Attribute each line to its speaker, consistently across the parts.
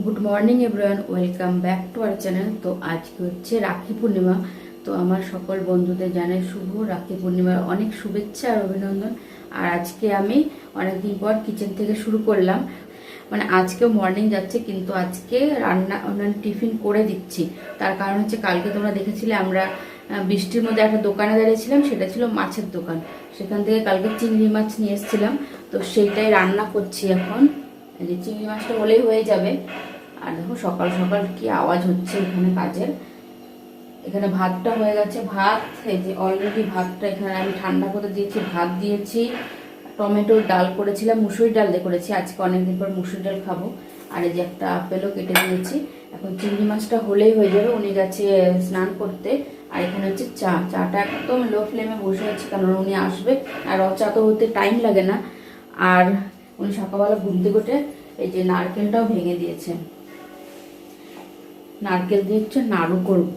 Speaker 1: Good morning everyone, welcome back to our channel. তো আজকে হচ্ছে রাখি পূর্ণিমা। তো আমার সকল বন্ধুদের জানাই শুভ রাখি পূর্ণিমার অনেক শুভেচ্ছা আর অভিনন্দন। আর আজকে আমি অনেকদিন পর কিচেন থেকে শুরু করলাম। মানে আজকেও মর্নিং যাচ্ছে, কিন্তু আজকে রান্না টিফিন করে দিচ্ছি। তার কারণ হচ্ছে কালকে তোমরা দেখেছিলে আমরা বৃষ্টির মধ্যে একটা দোকানে দাঁড়িয়েছিলাম, সেটা ছিল মাছের দোকান। সেখান থেকে কালকে চিংড়ি মাছ নিয়ে এসেছিলাম, তো সেইটাই রান্না করছি এখন। এই যে চিংড়ি মাছটা হলেই হয়ে যাবে। আর দেখো সকাল সকাল কি আওয়াজ হচ্ছে এখানে কাজের। এখানে ভাতটা হয়ে গেছে, ভাত এই যে অলরেডি ভাতটা এখানে আমি ঠান্ডা করে দিয়েছি, ভাত দিয়েছি। টমেটোর ডাল করেছিলাম, মুসুরি ডাল দিয়ে করেছি, আজকে অনেকদিন পর মুসুরি ডাল খাবো। আর এই যে একটা আপেলও কেটে দিয়েছি। এখন চিংড়ি মাছটা হলেই হয়ে যাবে। উনি গেছে স্নান করতে। আর এখানে হচ্ছে চাটা একদম লো ফ্লেমে বসে আছে, কারণ উনি আসবে। আর চা তো হতে টাইম লাগে না। আর উনি সকালবেলা ঘুম থেকে উঠে এই যে নারকেলটাও ভেঙে দিয়েছেন, নারকেল দিয়ে হচ্ছে নাড়ু করব।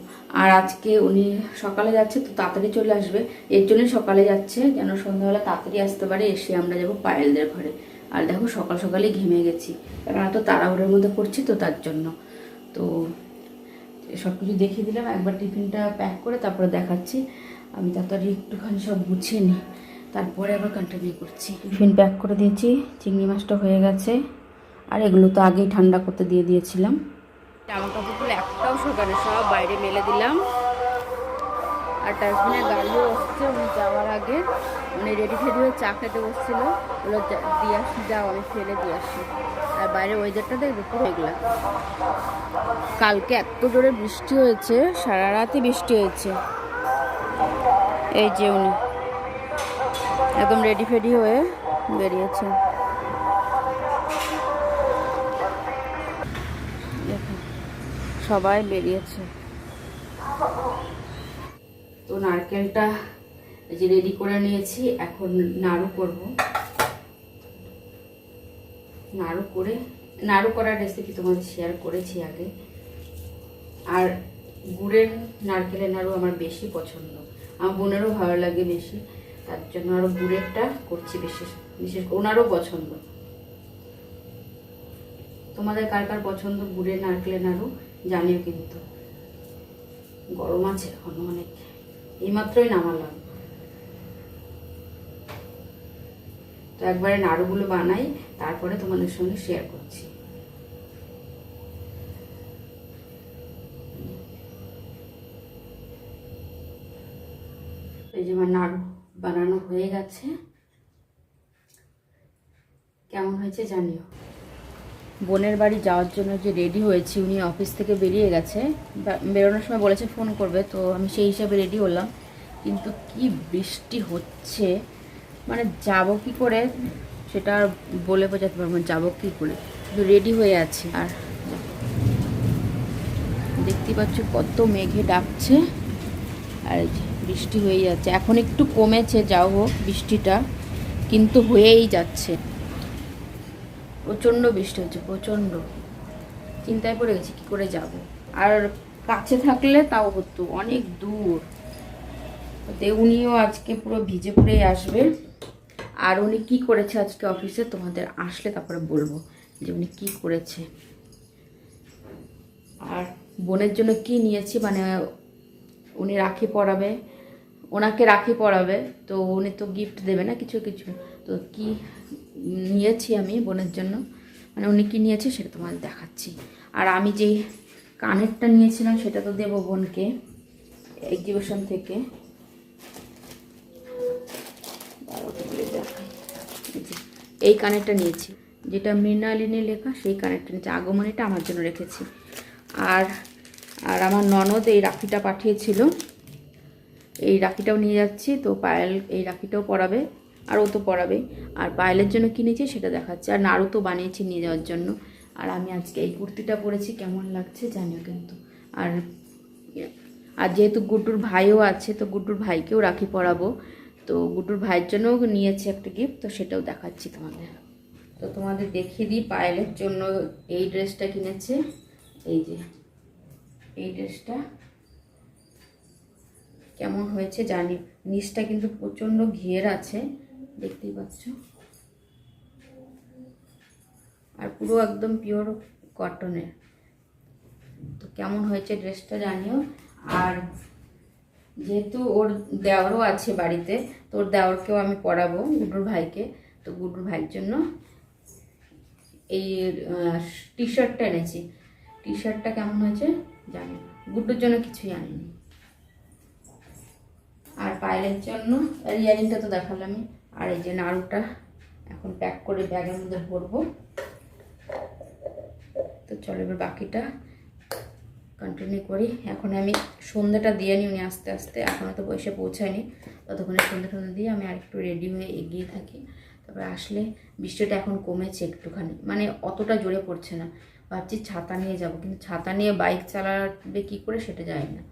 Speaker 1: আর আজকে উনি সকালে যাচ্ছে, তো তাড়াতাড়ি চলে আসবে। এর জন্যই সকালে যাচ্ছে, যেন সন্ধ্যাবেলা তাড়াতাড়ি আসতে পারে, এসে আমরা যাবো পায়েলদের ঘরে। আর দেখো সকাল সকালে ঘেমে গেছি, কারণ এত তাড়াহুড়োর মধ্যে করছি, তো তার জন্য। তো সব কিছু দেখিয়ে দিলাম, একবার টিফিনটা প্যাক করে তারপরে দেখাচ্ছি। আমি তাড়াতাড়ি একটুখানি সব গুছিয়ে নিই, তারপরে আবার কন্টিনিউ করছি। টিফিন প্যাক করে দিয়েছি, চিংড়ি মাছটা হয়ে গেছে। আর এগুলো তো আগেই ঠান্ডা করতে দিয়ে দিয়েছিলাম। জামা কাপড়গুলো একটাও শোকানো, সব বাইরে মেলে দিলাম। আর ডাস্টবিনের গাড়িও আসছে, উনি যাওয়ার আগে উনি রেডি ফেডি হয়ে চা খেতে বসছিল, ওগুলো দিয়ে আসি, যাও আমি ফেলে দিয়ে আসি। আর বাইরে ওয়েদারটা দেখবে পুরো এগুলা। কালকে এত জোরে বৃষ্টি হয়েছে, সারা রাতই বৃষ্টি হয়েছে। এই যে উনি একদম রেডি ফেডি হয়ে বেরিয়েছে। সবাই বেরিয়েছে। তো নারকেলটা যে রেডি করে নিয়েছি, এখন নাড়ু করব। নাড়ু করার রেসিপি তোমাদের শেয়ার করেছি আগে। আর গুড়ের নারকেলের নাড়ু আমার বেশি পছন্দ, আমার বোনেরও ভালো লাগে বেশি, তার জন্য আরও গুড়েরটা করছি বিশেষ বিশেষ ওনারও পছন্দ। তোমাদের কার কার পছন্দ গুড়ের নারকেলের নাড়ু জানিও কিন্তু। গরম আছে এখনো অনেক, এইমাত্রই নামালাম। তো একবারে নাড়ুগুলো বানাই, তারপরে তোমাদের সঙ্গে শেয়ার করছি। এই যে আমার নাড়ু বানানো হয়ে গেছে, কেমন হয়েছে জানিও। বোনের বাড়ি যাওয়ার জন্য যে রেডি হয়েছি, উনি অফিস থেকে বেরিয়ে গেছে, বেরোনোর সময় বলেছে ফোন করবে, তো আমি সেই হিসাবে রেডি হলাম। কিন্তু কি বৃষ্টি হচ্ছে, মানে যাব কি করে সেটা আর বলে বোঝাতে পারবো না, যাবো কি করে, শুধু রেডি হয়ে আছি। আর দেখতে পাচ্ছ কত মেঘে ডাকছে, আর এই যে বৃষ্টি হয়ে যাচ্ছে। এখন একটু কমেছে, যাও হোক বৃষ্টিটা, কিন্তু হয়েই যাচ্ছে। প্রচণ্ড বৃষ্টি হচ্ছে, প্রচণ্ড। চিন্তায় পড়ে গেছি কি করে যাব। আর কাছে থাকলে তাও হতো, অনেক দূর। উনিও আজকে পুরো ভিজে পড়েই আসবে। আর উনি কি করেছে আজকে অফিসে, তোমাদের আসলে তারপরে বলবো যে উনি কি করেছে। আর বোনের জন্য কি নিয়েছি, মানে উনি রাখি পরাবে, ওনাকে রাখি পরাবে, তো উনি তো গিফট দেবে না কিছু কিছু। তো কি নিয়েছি আমি বোনের জন্য, মানে উনি কি নিয়েছে সেটা তোমাদের দেখাচ্ছি। আর আমি যেই কানেরটা নিয়েছিলাম সেটা তো দেবো বোনকে এক্সিবিশন থেকে। এই কানেরটা নিয়েছি, যেটা মৃণালিনী লেখা, সেই কানেরটা নিয়েছি। আগমনীটা আমার জন্য রেখেছি। আর আর আমার ননদ এই রাখিটা পাঠিয়েছিল, এই রাখিটাও নিয়ে যাচ্ছি। তো পায়েল এই রাখিটাও পরাবে, আর ও তো পরাবে। আর পায়েলের জন্য কিনেছি সেটা দেখাচ্ছে। আর নাড়ু তো বানিয়েছি নিয়ে যাওয়ার জন্য। আর আমি আজকে এই কুর্তিটা পরেছি, কেমন লাগছে জানিও কিন্তু। আর আর যেহেতু গুড্ডুর ভাইও আছে, তো গুড্ডুর ভাইকেও রাখি পরাবো। তো গুড্ডুর ভাইয়ের জন্যও নিয়েছি একটা গিফট, তো সেটাও দেখাচ্ছি তোমাদের। তো তোমাদের দেখিয়ে দিই, পায়েলের জন্য এই ড্রেসটা কিনেছে, এই যে এই ড্রেসটা কেমন হয়েছে জানি। নিচটা কিন্তু প্রচণ্ড ঘের আছে, দেখতেই পাচ্ছ। আর পুরো একদম পিওর কটনের। তো কেমন হয়েছে ড্রেসটা জানিও। আর যেহেতু ওর দেওরও আছে বাড়িতে, তো ওর দেওরকেও আমি পরাবো, গুড্ডুর ভাইকে। তো গুড্ডুর ভাইয়ের জন্য এই টি শার্টটা এনেছি। টি শার্টটা কেমন হয়েছে জানি, গুড্ডুর জন্য কিছুই আনিনি। আর পায়েলের জন্য ইয়ারিংটা তো দেখালামই। আর এই যে নাড়ুটা এখন প্যাক করে ব্যাগের মধ্যে ভরবো। তো চলো এবার বাকিটা কন্টিনিউ করি। এখন আমি সন্ধ্যাটা দিয়ে নিই, উনি আস্তে আস্তে এখনও তো বসে পৌঁছায়নি, ততক্ষণে সন্ধ্যা দিয়ে আমি আরেকটু রেডি হয়ে এগিয়ে থাকি। তারপরে আসলে বৃষ্টিটা এখন কমেছে একটুখানি, মানে অতটা জোরে পড়ছে না। ভাবছি ছাতা নিয়ে যাব, কিন্তু ছাতা নিয়ে বাইক চালাবে কী করে সেটা যায় না।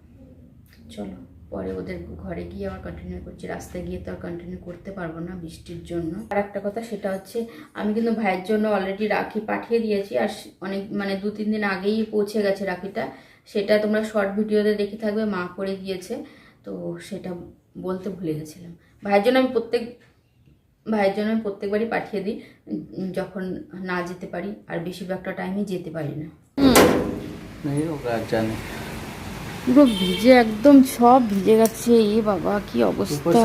Speaker 1: চলো পরে ওদের ঘরে গিয়ে আবার কন্টিনিউ করছি। রাস্তায় গিয়ে তো আর কন্টিনিউ করতে পারবো না বৃষ্টির জন্য। আর একটা কথা, সেটা হচ্ছে আমি কিন্তু ভাইয়ের জন্য অলরেডি রাখি পাঠিয়ে দিয়েছি। আর অনেক মানে 2-3 দিন আগেই পৌঁছে গেছে রাখিটা। সেটা তোমরা শর্ট ভিডিওতে দেখে থাকবে, মা করে গিয়েছে। তো সেটা বলতে ভুলে গেছিলাম। ভাইয়ের জন্য আমি প্রত্যেকবারই পাঠিয়ে দিই যখন না যেতে পারি, আর বেশিরভাগটা টাইমে যেতে পারি না। পুরো ভিজে, একদম সব ভিজে গেছে। এ বাবা কি অবস্থা,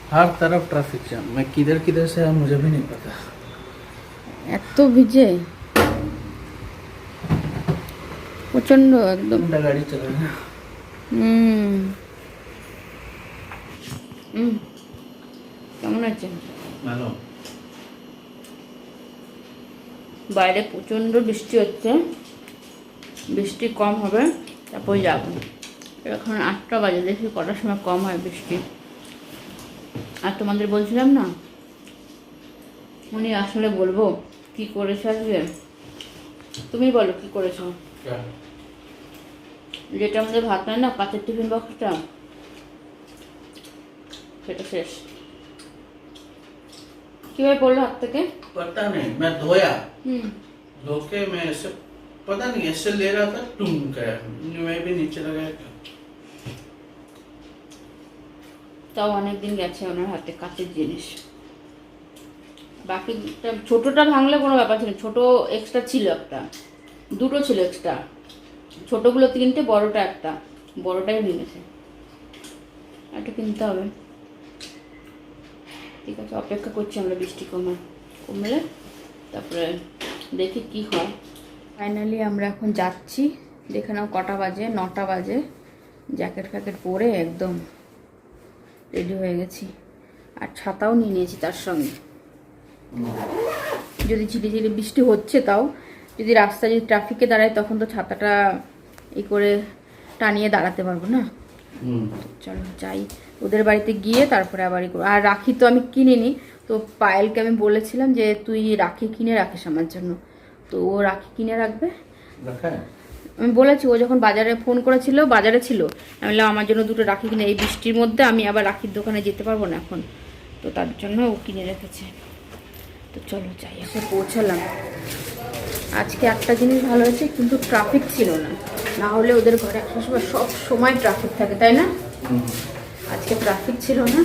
Speaker 2: हर तरफ ट्रैफिक जाम। मैं किधर किधर से आया मुझे भी नहीं पता,
Speaker 1: এত ভিজে প্রচন্ড একদম।
Speaker 2: गाड़ी चला रहा है।
Speaker 1: কেমন আছে?
Speaker 2: ভালো।
Speaker 1: বাইরে প্রচন্ড বৃষ্টি হচ্ছে, বৃষ্টি কম হবে তারপরে যাবো। এখন 8টা বাজে, দেখি কটার সময় কম হয় বৃষ্টি। আর তোমাদের বলছিলাম না, উনি আসলে বলবো কি করেছো আজকে। তুমি বলো কি করেছো। যেটা আমাদের ভাত নেয় না, কাঁচের টিফিন বক্সটা, সেটা শেষ। কিভাবে পড়লো হাত থেকে
Speaker 2: पता नहीं, मैं धोया, धो के मैं ऐसे पता नहीं ऐसे ले रहा था, टूम गया। मैं भी नीचे लगाया।
Speaker 1: তাও অনেকদিন গেছে ওনার হাতে কাঁচের জিনিস। বাকিটা ছোটটা ভাঙলে কোনো ব্যাপার ছিল, ছোট এক্সট্রা ছিল, একটা দুটো ছিল এক্সট্রা, ছোটগুলো 3টে, বড়টা একটা, বড়টাই ভেঙেছে। একটা কিনতে হবে। ঠিক আছে, অপেক্ষা করছি আমরা বৃষ্টি কমলে তারপরে দেখি কি হয়। ফাইনালি আমরা এখন যাচ্ছি। দেখে নাও কটা বাজে, 9টা বাজে। জ্যাকেট ফ্যাকেট পরে একদম রেডি হয়ে গেছি। আর ছাতাও নিয়ে নিয়েছি তার সঙ্গে, যদি ঝিরিঝিরি বৃষ্টি হচ্ছে তাও। যদি রাস্তায় যদি ট্রাফিকে দাঁড়ায় তখন তো ছাতাটা করে টানিয়ে দাঁড়াতে পারবো না। চলো যাই, ওদের বাড়িতে গিয়ে তারপরে আবার করবো। আর রাখি তো আমি কিনিনি, তো পায়েলকে আমি বলেছিলাম যে তুই রাখি কিনে রাখিস আমার জন্য, তো ও রাখি কিনে রাখবে। আমি বলেছি, ও যখন বাজারে ফোন করেছিল, বাজারে ছিল, আমি বললাম আমার জন্য 2টো রাখি কিনে, এই বৃষ্টির মধ্যে আমি আবার রাখির দোকানে যেতে পারবো না এখন, তো তার জন্য ও কিনে রেখেছে। তো চলো যাই, এসে পৌঁছালাম। আজকে একটা জিনিস ভালো হয়েছে, কিন্তু ট্রাফিক ছিল না, না হলে ওদের ঘরে সব সময় ট্রাফিক থাকে, তাই না? আজকে ট্রাফিক ছিল না।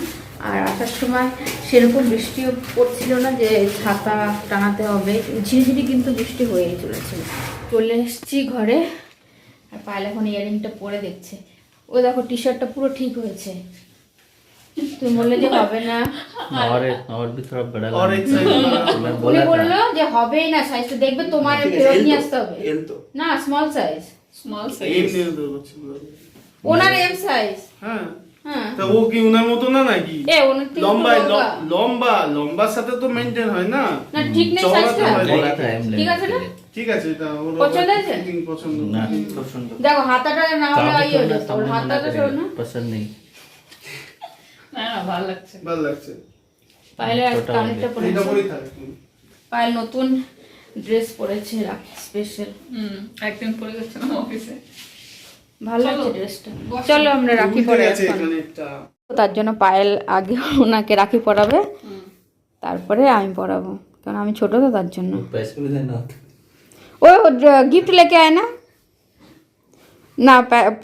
Speaker 1: আর আসার সময় সেরকম বৃষ্টিও পড়ছিল না যে ছাতা টানাতে হবে, ঝিরিঝিরি কিন্তু বৃষ্টি হয়েই চলেছিল। চলে এসেছি ঘরে, আর পায়েল এখন ইয়ারিংটা পরে দেখছে। ও দেখো টি শার্টটা পুরো ঠিক হয়েছে, তুমি বললে যে হবে না।
Speaker 2: और भी थोड़ा बड़ा
Speaker 3: और एक साइज
Speaker 2: मैं
Speaker 1: উনি
Speaker 2: बोला
Speaker 1: বললো যে হবেই না, সাইজটা দেখবে তোমার ফেরত নিয়ে আসতে হবে। না small size,
Speaker 3: small size M নিয়ে দেবো
Speaker 1: ওনার এম সাইজ।
Speaker 3: হ্যাঁ
Speaker 1: হ্যাঁ,
Speaker 3: তা ও কি উনার মতো না নাকি?
Speaker 1: ওনার ঠিক
Speaker 3: লম্বা লম্বা লম্বার সাথে তো মেইনটেইন হয় না।
Speaker 1: না ঠিক নেই সাইজটা,
Speaker 2: बोला था एम
Speaker 1: ঠিক আছে না?
Speaker 3: ঠিক আছে, এটা ওর
Speaker 1: পছন্দ হয়েছে?
Speaker 3: ফিটিং পছন্দ
Speaker 2: ना पसंद
Speaker 1: দেখো হাতাটা না হলে আই হয়ে যেত, ওর হাতাটা ছোট না।
Speaker 2: पसंद नहीं।
Speaker 4: না ভালো লাগছে,
Speaker 3: ভালো লাগছে।
Speaker 1: পায়েলের কানেরটা পরে,
Speaker 3: এটা পরেই থাকে।
Speaker 1: পায়েল নতুন ড্রেস পরেছে রাখি স্পেশাল।
Speaker 4: একদিন পরে গেছিলাম অফিসে,
Speaker 1: ভালো লাগছে ড্রেসটা। চলো আমরা রাখি পরে
Speaker 3: আছে এখানে একটা,
Speaker 1: তার জন্য পায়েল আগে ওনাকে রাখি পরাবে, তারপরে আমি পরাবো, কারণ আমি ছোট তো তার জন্য।
Speaker 2: पैसे भी देना होता।
Speaker 1: ও গিফট লেকে আয় না, না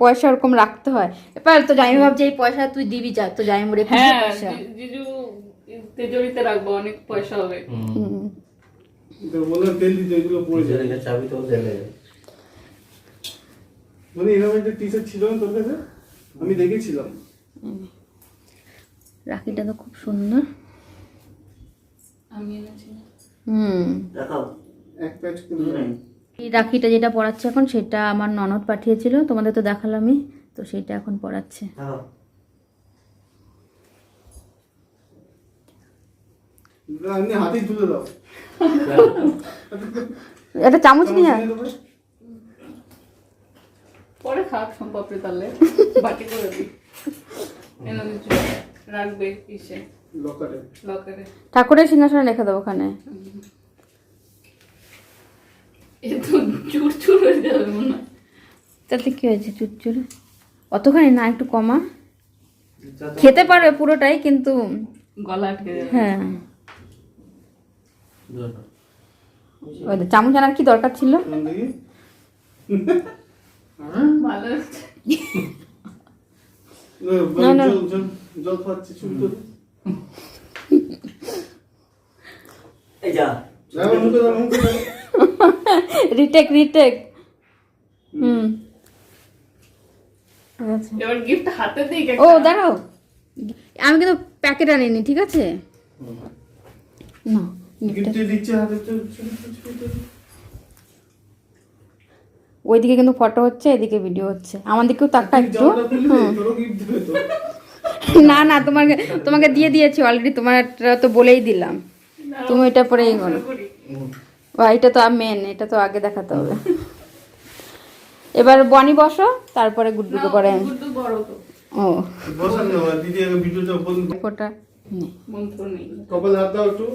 Speaker 1: পয়সা ওরকম রাখতে হয়। এবার তো জানি ভাবছি এই পয়সা তুই দিবি, যা তো জানি রেখে
Speaker 4: হ্যাঁ
Speaker 1: পয়সা।
Speaker 4: জিজু তেজরিতে রাখবো, অনেক পয়সা হবে।
Speaker 3: তো বললাম তেল দিতে এগুলো পড়ে যায়।
Speaker 2: चाबी तो दे ले
Speaker 3: মানে এরকম একটা টি শার্ট ছিল না তোর কাছে, আমি দেখেছিলাম।
Speaker 1: রাখিটা তো খুব সুন্দর।
Speaker 4: আমি এনেছি।
Speaker 2: रखाओ
Speaker 3: এক প্যাচ করে
Speaker 1: এই রাখিটা যেটা পরাচ্ছে এখন সেটা আমার ননদ পাঠিয়েছিল, তোমাদের তো দেখালামই, তো সেটা এখন পরাচ্ছে।
Speaker 2: रखाओ
Speaker 3: আপনি হাতেই তুলে দাও।
Speaker 1: একটা চামচ নিয়ে আয়।
Speaker 4: পরে খাক সম্পর্কে তাহলে বাটি করে দিই। এনে দিচ্ছি রাখবে কিসে
Speaker 3: লকারে।
Speaker 4: লকারে।
Speaker 1: ঠাকুরের সিংহাসনে রেখে দেবো ওখানে।
Speaker 4: এ তো চুর চুর হয়ে যাবে মনে হয়।
Speaker 1: তাতে কি হয়েছে চুরচুরে? অতখানি না, একটু কমা। খেতে পারবে পুরোটাই কিন্তু
Speaker 4: গলা আটকে যাবে।
Speaker 1: হ্যাঁ। ওই তো, চামচ আনার কি দরকার ছিল?
Speaker 3: কোন দেখি?
Speaker 4: ভালো হচ্ছে।
Speaker 1: না, না।
Speaker 3: জল জল জল খাচ্ছে চুল ধরে।
Speaker 2: ए जा
Speaker 3: যাও মুখে দাও, মুখে দাও।
Speaker 1: Retake retake. আচ্ছা।
Speaker 4: এবার গিফট হাতে দিই
Speaker 1: ও দাঁড়াও, আমি কিন্তু প্যাকেট আনিনি, ঠিক আছে? না
Speaker 3: গিফটে দিচ্ছে হাতে চুল চুল চুল।
Speaker 1: ওইদিকে কিন্তু ফটো হচ্ছে, এদিকে ভিডিও হচ্ছে। আমার দিকেও তাকটা একটু।
Speaker 3: জামাটা খুললে তোরও গিফট দেবে তো।
Speaker 1: না না, তোমাকে তোমাকে দিয়ে দিয়েছি অলরেডি, তোমার তো বলেই দিলাম, তুমি এটা পরেই করো। এটা তো মেন, এটা তো আগে দেখাতে হবে। এবার বনি বসো, তারপরে গুড্ডুকে পরে আমি।
Speaker 4: গুড্ডু বড় তো
Speaker 1: ও
Speaker 3: বসান না দিদি, আগে ভিডিওটা বন্ধ।
Speaker 1: ফোটা নেই।
Speaker 4: মন্ত্র নেই।
Speaker 3: কপালে হাত দাও একটু,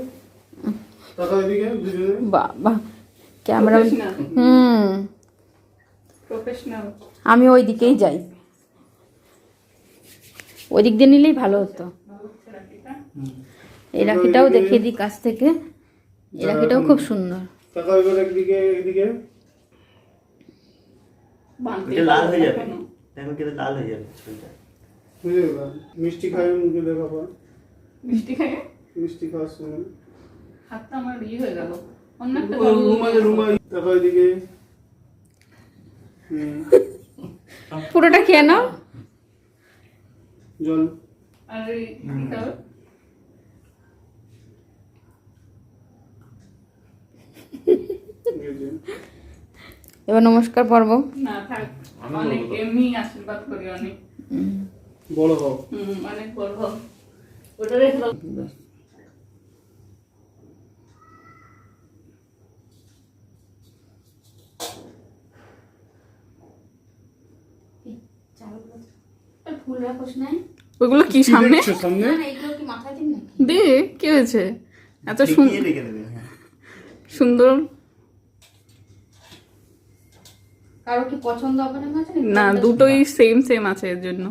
Speaker 3: তাকাও এদিকে দুজনে।
Speaker 1: বাবা ক্যামেরা।
Speaker 4: Professional. প্রফেশনাল।
Speaker 1: আমি ওই দিকেই যাই, ওই দিক দিয়ে নিলেই ভালো হতো। এই রাখিটাও দেখিয়ে দিই কাছ থেকে, এই রাখিটাও খুব সুন্দর।
Speaker 3: তাকাও এবার একদিকে এদিকে।
Speaker 2: এটা লাল হয়ে যাবে দেখো কিন্তু লাল হয়ে যাবে ছবিটা
Speaker 3: বুঝে গেলাম। মিষ্টি খাই মুখে দেখাবো।
Speaker 4: মিষ্টি খাইয়ে
Speaker 3: মিষ্টি খাওয়ার সময়
Speaker 4: হাতটা আমার ইয়ে হয়ে গেল। অন্য একটা
Speaker 3: রুমালে রুমাল তাকাও এদিকে।
Speaker 1: পুরোটা খেয়ে নাও।
Speaker 3: জল
Speaker 4: আর এই কি খাবে?
Speaker 3: এই যে।
Speaker 1: এবার নমস্কার পর্ব।
Speaker 4: না থাক, অনেক এমনি আশীর্বাদ করি অনেক।
Speaker 3: বড় হও।
Speaker 4: অনেক বড় হোক। ওটা রেখে দাও।
Speaker 1: ফুল রাখোস নাই?
Speaker 4: ওগুলো কি সামনে
Speaker 3: দেখছো সামনে?
Speaker 1: না এইগুলো কি মাথায় দিন নাকি?
Speaker 4: দে, কি হয়েছে? এত
Speaker 2: দেখিয়ে রেখে দেবে হ্যাঁ
Speaker 4: সুন্দর।
Speaker 1: কারো কি পছন্দ হবে না মাঝে?
Speaker 4: না, দুটোই সেম সেম আছে এর জন্য।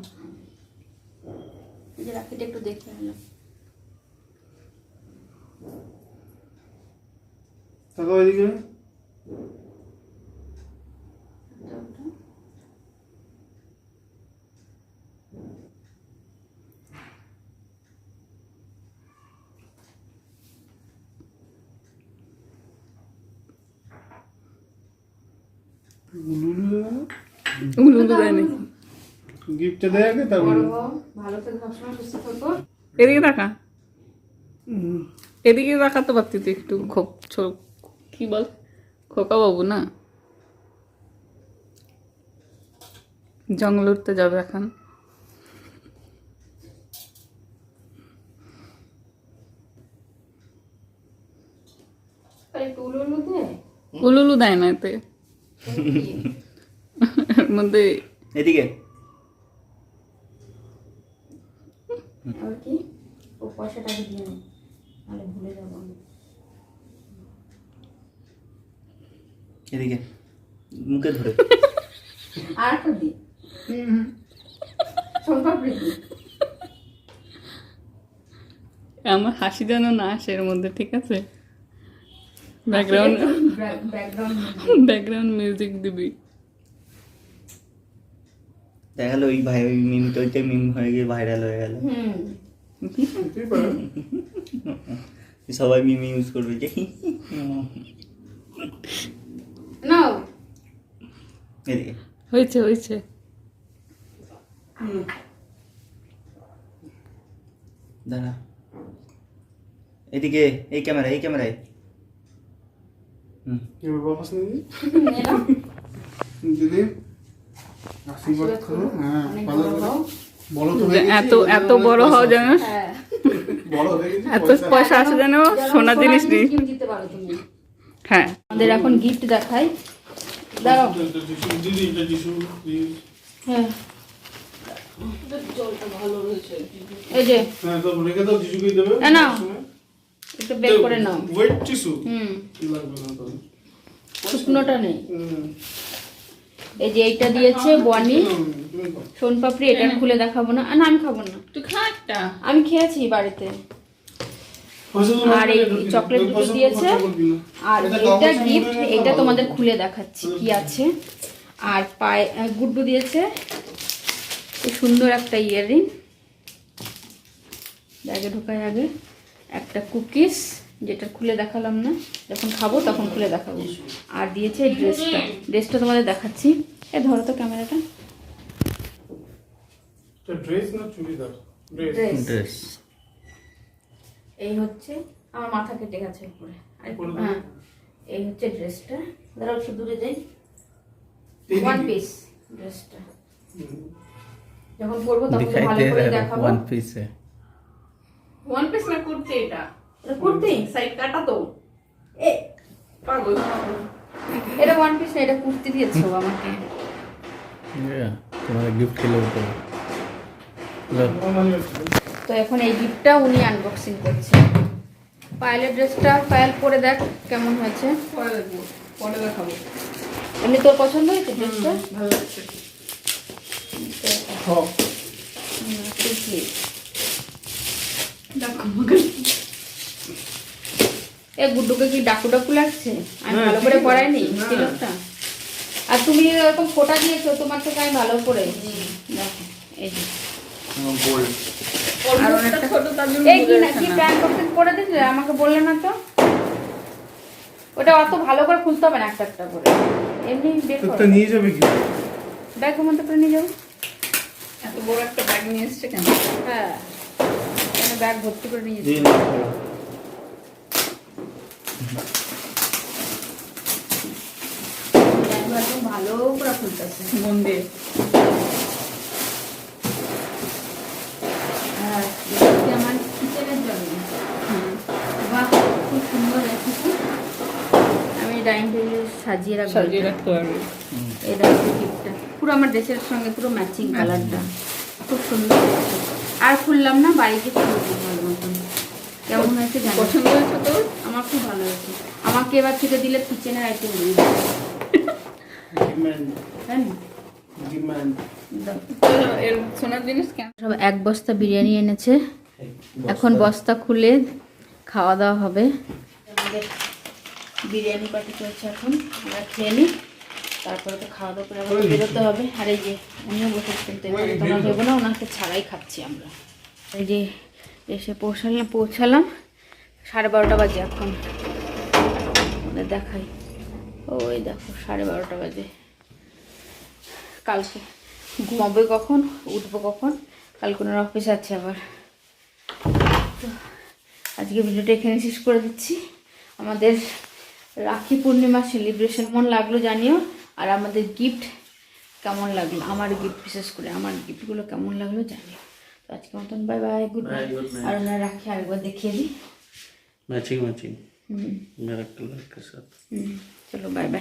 Speaker 1: এই যে রাখিটা একটু দেখে নিলাম।
Speaker 3: তাকাও এদিকে।
Speaker 4: উলুলু দেয় নাকি?
Speaker 3: গিফটটা দেয় আগে তারপর।
Speaker 1: বড় হও, ভালো থেকে সবসময় সুস্থ থাকো।
Speaker 4: এদিকে তাকা, এদিকে তাকাতে পারতি তো একটু। কি বল, খোকা বাবু না? জঙ্গল উঠতে যাবে এখন।
Speaker 1: একটু উলুলু দে।
Speaker 4: উলুলু দেয় না এতে, এর মধ্যে
Speaker 2: এদিকে
Speaker 1: আর কি ও পয়সাটা দিয়ে নে, নাহলে ভুলে যাবো আমি।
Speaker 2: এদিকে মুখে ধরে
Speaker 1: আর একটা দি, সোনপাপড়ি দি।
Speaker 4: আমার হাসি যেন না আসে এর মধ্যে, ঠিক আছে? ব্যাকগ্রাউন্ড ব্যাকগ্রাউন্ড মিউজিক দিবি।
Speaker 2: দেখা গেল ওই ভাই ওই মিমটা ওইটাই মিম হয়ে গিয়ে ভাইরাল হয়ে গেল।
Speaker 5: সবাই মিমি ইউজ করবে যে
Speaker 1: নাও
Speaker 5: এদিকে
Speaker 4: হয়েছে হয়েছে
Speaker 5: দাঁড়া এদিকে এই ক্যামেরায়
Speaker 3: এবার বাপাস নিয়ে
Speaker 1: নিয়ে নাও।
Speaker 3: দিদি আশীর্বাদ করো হ্যাঁ
Speaker 1: অনেক
Speaker 3: ভালো
Speaker 1: বড়
Speaker 3: করে
Speaker 1: হও।
Speaker 3: বড় তো হয়ে গেছি,
Speaker 4: এত এত বড় হও যেন
Speaker 1: হ্যাঁ
Speaker 3: বড় হয়ে গেছি
Speaker 4: এত পয়সা আছে যেন সোনা জিনিস নেই
Speaker 1: কিনে দিতে পারো তুমি।
Speaker 4: হ্যাঁ
Speaker 1: আমাদের এখন গিফট দেখাই, দাঁড়াও।
Speaker 3: দিদি এটা যিশু
Speaker 1: হ্যাঁ
Speaker 4: জলটা ভালো রয়েছে
Speaker 1: এই যে
Speaker 3: হ্যাঁ তো রেখে দাও যিশুকে দেবে
Speaker 1: নাও। একটু বের করে নাও।
Speaker 3: ওয়েট যিশু
Speaker 1: হুম
Speaker 3: লাগবে না তো
Speaker 1: শুকনোটা নেই। এই যে এইটা দিয়েছে বনি
Speaker 3: তুমি খাও।
Speaker 1: সোনপাপড়ি, এটা খুলে দেখাবো না। না আমি খাবো না,
Speaker 4: তুই খা একটা
Speaker 1: আমি খেয়েছি বাড়িতে।
Speaker 3: পয়সা তো
Speaker 1: আর এই চকলেট দুটো
Speaker 3: পয়সা তো
Speaker 1: দিয়েছে।
Speaker 3: খরচা করবি না।
Speaker 1: আর
Speaker 3: এটা
Speaker 1: এটা
Speaker 3: কাউকে
Speaker 1: গিফট,
Speaker 3: সামনে
Speaker 1: এটা
Speaker 3: ভালো
Speaker 1: তোমাদের
Speaker 3: হবে।
Speaker 1: খুলে দেখাচ্ছি কি আছে। আর পায়ে গুড্ডু দিয়েছে এই সুন্দর একটা ইয়াররিং, ব্যাগে ঢোকায় আগে একটা কুকিজ, যেটা খুলে দেখালাম না, যখন খাবো তখন খুলে দেখাবো। আর দিয়েছে এই ড্রেসটা, ড্রেসটা তোমাদের দেখাচ্ছি। এ ধরো তো ক্যামেরাটা।
Speaker 3: এটা ড্রেস না চুড়িদার? ড্রেস।
Speaker 1: ড্রেস
Speaker 5: ড্রেস
Speaker 1: এই হচ্ছে, আমার মাথা কেটে গেছে উপরে। আর
Speaker 3: উপরে তো-
Speaker 1: হ্যাঁ এই হচ্ছে ড্রেসটা, দাঁড়াও একটু দূরে যাই।
Speaker 3: এই
Speaker 1: ওয়ান
Speaker 3: দিকে।
Speaker 1: পিস ড্রেসটা, যখন পরবো তখন তো
Speaker 5: दिखाई
Speaker 1: ভালো
Speaker 5: दे
Speaker 1: করে
Speaker 5: रहा है
Speaker 1: দেখাবো।
Speaker 5: वन पीस है
Speaker 4: ওয়ান পিস না করতে এটা
Speaker 1: এটা কুর্তি,
Speaker 4: সাইড কাটা তো
Speaker 1: এ
Speaker 4: পাগল
Speaker 1: এটা ওয়ান পিস না, এটা কুর্তি দিয়েছো আমাকে।
Speaker 5: ये तुम्हारे गिफ्ट के लिए ऊपर लो
Speaker 1: তো এখন এই গিফটটা উনি আনবক্সিং করছে। পায়েলের ড্রেসটা পায়েল পরে দেখ কেমন হয়েছে।
Speaker 4: পরে দেখবো, পরে দেখাবো।
Speaker 1: এমনি তোর পছন্দ হয়েছে ড্রেসটা?
Speaker 4: ভালো লাগছে
Speaker 3: হ্যাঁ।
Speaker 4: দেখো আমাকে
Speaker 1: এ গুড্ডুকে কি ডাকু ডাকু লাগছে? আমি
Speaker 3: না,
Speaker 1: ভালো করে
Speaker 3: ঠিক
Speaker 1: পড়াইনি
Speaker 3: আছে, না।
Speaker 1: তিলকটা। আর তুমি এরকম ফোঁটা দিয়েছো, তোমার থেকে আমি ভালো করে দেখো। এই যে
Speaker 5: गोल्ड
Speaker 4: ওর
Speaker 1: আর
Speaker 4: মুখটা
Speaker 1: অনেকটা-
Speaker 4: ছোট তার জন্য
Speaker 1: এই কি
Speaker 4: বোঝা
Speaker 1: না
Speaker 4: যাচ্ছে
Speaker 1: কি
Speaker 4: না।
Speaker 1: প্যান্ট পকেট করে দিলে আমাকে বললে না তো। ওটা অত ভালো করে খুলতে হবে না, একটা একটা করে এমনি বের
Speaker 3: তো
Speaker 1: করো।
Speaker 3: একটা নিয়ে যাবে কি?
Speaker 1: ব্যাগের মধ্যে করে নিয়ে যাবো।
Speaker 4: এত বড় একটা ব্যাগ নিয়ে এসছে কেন?
Speaker 1: হ্যাঁ ব্যাগ ভর্তি করে নিয়ে
Speaker 5: जी
Speaker 1: যেতে। ব্যাগ একদম ভালো করে খুলতেছে।
Speaker 4: মন দিয়ে
Speaker 1: হ্যাঁ এটা আমার কিচেনের জন্য। বাহ খুব সুন্দর রেখেছি। আমি ডাইনিং টেবিলে সাজিয়ে রাখবো।
Speaker 4: সাজিয়ে রাখতে পারবে।
Speaker 1: এই দেখো গিফটটা পুরো আমার ড্রেসের সঙ্গে পুরো ম্যাচিং কালারটা, খুব সুন্দর হয়েছে। আর খুললাম না, বাড়িতে খুলবো ভালো মতন। কেমন হয়েছে জানো?
Speaker 4: পছন্দ হয়েছে তোর?
Speaker 1: আমার খুব ভালো হয়েছে। আমাকে এবার থেকে দিলে কিচেনের আইটেম দিয়ে দেবে,
Speaker 3: ডিমান্ড
Speaker 1: তাই না?
Speaker 3: ডিমান্ড
Speaker 1: দাও।
Speaker 4: এর সোনার জিনিস কেন?
Speaker 1: সব এক বস্তা বিরিয়ানি এনেছে, এখন বস্তা খুলে খাওয়া দাওয়া হবে। আমাদের বিরিয়ানি পার্টি চলছে, এখন আমরা খেয়ে নিই, তারপরে তো খাওয়া দাওয়া করে আবার বেরোতে হবে। আর এই যে উনিও বসেছেন, তো এখানে তোমরা ভেবো না ওনাকে ছাড়াই খাচ্ছি আমরা। এই যে এসে পৌঁছালাম 12:30 বাজে এখন। ওদের দেখাই, ওই দেখো 12:30 বাজে। কালকে ঘুমাবো কখন, উঠবো কখন, কালকে ওনার অফিস আছে আবার। তো আজকে ভিডিওটা এখানে শেষ করে দিচ্ছি। আমাদের রাখি পূর্ণিমা সেলিব্রেশন কেমন লাগলো জানিও, আর আমাদের গিফট কেমন লাগলো, আমার গিফট বিশেষ করে আমার গিফটগুলো কেমন লাগলো জানিও। তো আজকে মতন bye bye, good
Speaker 2: Bye,
Speaker 1: night.
Speaker 2: good night.
Speaker 1: আর ওনার রাখি আরেকবার দেখিয়ে দিই।
Speaker 2: मैचिंग मैचिंग मेरा कलर के साथ।
Speaker 1: চলো বাই বাই।